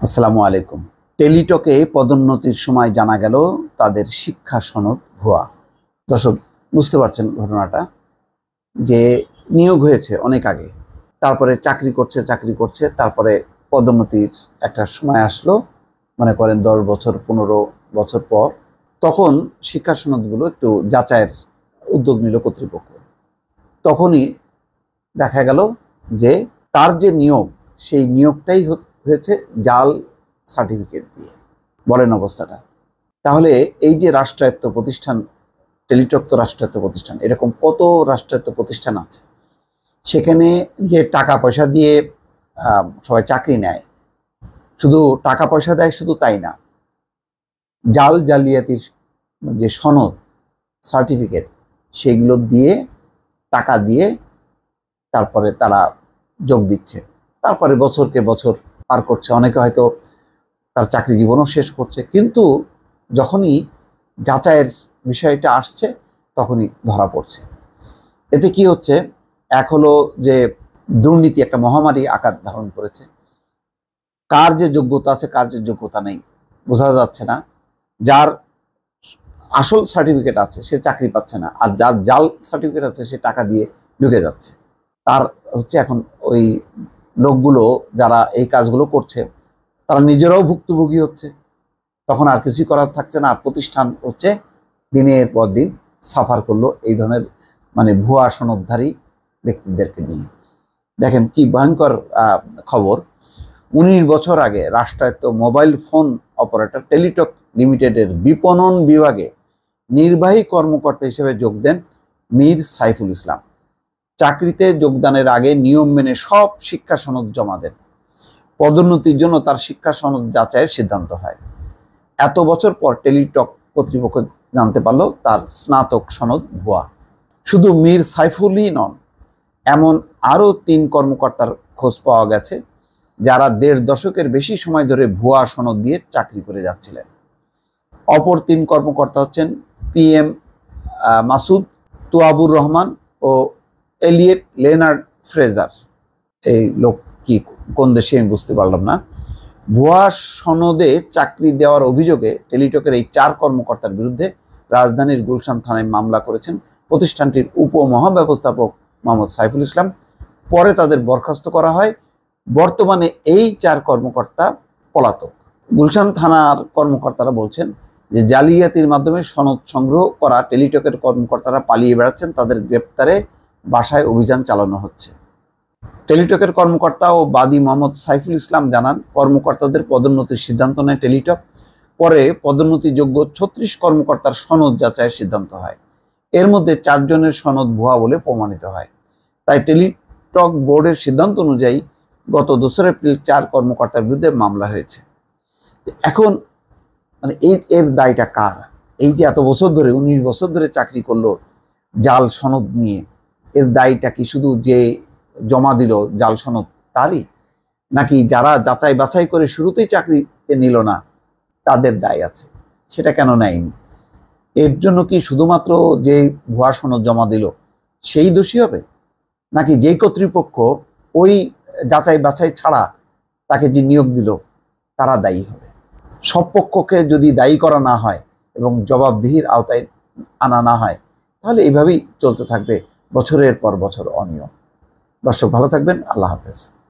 আসসালামু আলাইকুম। টেলিটকে পদোন্নতির সময় জানা গেল তাদের শিক্ষা সনদ ভুয়া। দর্শক, বুঝতে পারছেন ঘটনাটা, যে নিয়োগ হয়েছে অনেক আগে, তারপরে চাকরি করছে, তারপরে পদোন্নতির একটা সময় আসলো, মনে করেন 10 বছর 15 বছর পর, তখন শিক্ষা সনদগুলো একটু যাচাইয়ের উদ্যোগ নিল কর্তৃপক্ষ। তখনই দেখা গেল যে তার যে নিয়োগ, সেই নিয়োগটাই হয়েছে জাল সার্টিফিকেট দিয়ে। বলেন অবস্থাটা। তাহলে এই যে রাষ্ট্রায়ত্ত প্রতিষ্ঠান, টেলিটক তো রাষ্ট্রায়ত্ত প্রতিষ্ঠান, এরকম কত রাষ্ট্রায়ত্ত প্রতিষ্ঠান আছে, সেখানে যে টাকা পয়সা দিয়ে সবাই চাকরি নেয়, শুধু টাকা পয়সা দেয় শুধু তাই না, জালিয়াতির যে সনদ সার্টিফিকেট, সেগুলো দিয়ে টাকা দিয়ে তারপরে তারা যোগ দিচ্ছে, তারপরে বছরকে বছর পার করছে, অনেকে হয়তো তার চাকরি জীবনও শেষ করছে। কিন্তু যখনই যাচাইয়ের বিষয়টা আসছে তখনই ধরা পড়ছে। এতে কি হচ্ছে, এক হলো যে দুর্নীতি একটা মহামারী আকার ধারণ করেছে। কার যে যোগ্যতা আছে কার যে যোগ্যতা নেই বোঝা যাচ্ছে না। যার আসল সার্টিফিকেট আছে সে চাকরি পাচ্ছে না, আর যার জাল সার্টিফিকেট আছে সে টাকা দিয়ে ঢুকে যাচ্ছে। তার হচ্ছে এখন ওই লোকগুলো যারা এই কাজগুলো করছে তারা নিজেরাও ভুক্তভোগী হচ্ছে, তখন আর কিছুই করার থাকছে না। আর প্রতিষ্ঠান হচ্ছে দিনের পর দিন সাফার করলো এই ধরনের ভুয়া সনদধারী ব্যক্তিদেরকে নিয়ে। দেখেন কি ভয়ঙ্কর খবর। 19 বছর আগে রাষ্ট্রায়ত্ত মোবাইল ফোন অপারেটর টেলিটক লিমিটেডের বিপণন বিভাগে নির্বাহী কর্মকর্তা হিসেবে যোগ দেন মীর সাইফুল ইসলাম। চাকরিতে যোগদানের আগে নিয়ম মেনে সব শিক্ষা সনদ জমা দেন। পদোন্নতির জন্য তার শিক্ষা সনদ যাচাইয়ের সিদ্ধান্ত হয়। এত বছর পর টেলিটক কর্তৃপক্ষ জানতে পারলো তার স্নাতক সনদ ভুয়া। শুধু মীর সাইফুলই নন, এমন আরও 3 কর্মকর্তার খোঁজ পাওয়া গেছে যারা 1.5 দশকের বেশি সময় ধরে ভুয়া সনদ দিয়ে চাকরি করে যাচ্ছিলেন। অপর 3 কর্মকর্তা হচ্ছেন PM মাসুদ, তোয়াবুর রহমান ও এলিয়েট লেনার্ড ফ্রেজার। এই লোক কি কোন দেশে আমি বুঝতে পারলাম না। ভুয়া সনদে চাকরি দেওয়ার অভিযোগে টেলিটকের এই 4 কর্মকর্তার বিরুদ্ধে রাজধানীর গুলশান থানায় মামলা করেছেন প্রতিষ্ঠানটির উপমহাব্যবস্থাপক মোহাম্মদ সাইফুল ইসলাম। পরে তাদের বরখাস্ত করা হয়। বর্তমানে এই 4 কর্মকর্তা পলাতক। গুলশান থানার কর্মকর্তারা বলছেন যে জালিয়াতির মাধ্যমে সনদ সংগ্রহ করা টেলিটকের কর্মকর্তারা পালিয়ে বেড়াচ্ছেন, তাদের গ্রেপ্তারে বাসায় অভিযান চালানো হচ্ছে। টেলিটকের কর্মকর্তা ও বাদী মোহাম্মদ সাইফুল ইসলাম জানান, কর্মকর্তাদের পদোন্নতির সিদ্ধান্ত নেয় টেলিটক। পরে পদোন্নতিযোগ্য 36 কর্মকর্তার সনদ যাচাইয়ের সিদ্ধান্ত হয়। এর মধ্যে 4 জনের সনদ ভুয়া বলে প্রমাণিত হয়। তাই টেলিটক বোর্ডের সিদ্ধান্ত অনুযায়ী গত 2 এপ্রিল 4 কর্মকর্তার বিরুদ্ধে মামলা হয়েছে। এখন এর দায়টা কার? এই যে এত বছর ধরে 19 বছর ধরে চাকরি করলো জাল সনদ নিয়ে, এর দায়টা কি শুধু যে জমা দিল জাল সনদ তারই, নাকি যারা যাচাই বাছাই করে শুরুতেই চাকরিতে নিল না তাদের দায় আছে? সেটা কেন নেয়নি? এর জন্য কি শুধুমাত্র যে ভুয়া সনদ জমা দিল সেই দোষী হবে, নাকি যেই কর্তৃপক্ষ ওই যাচাই বাছাই ছাড়া তাকে যে নিয়োগ দিল তারা দায়ী হবে? সব পক্ষকে যদি দায়ী করা না হয় এবং জবাবদিহির আওতায় আনা না হয়, তাহলে এইভাবেই চলতে থাকবে বছরের পর বছর অনিয়ম। দর্শক, ভালো থাকবেন। আল্লাহ হাফেজ।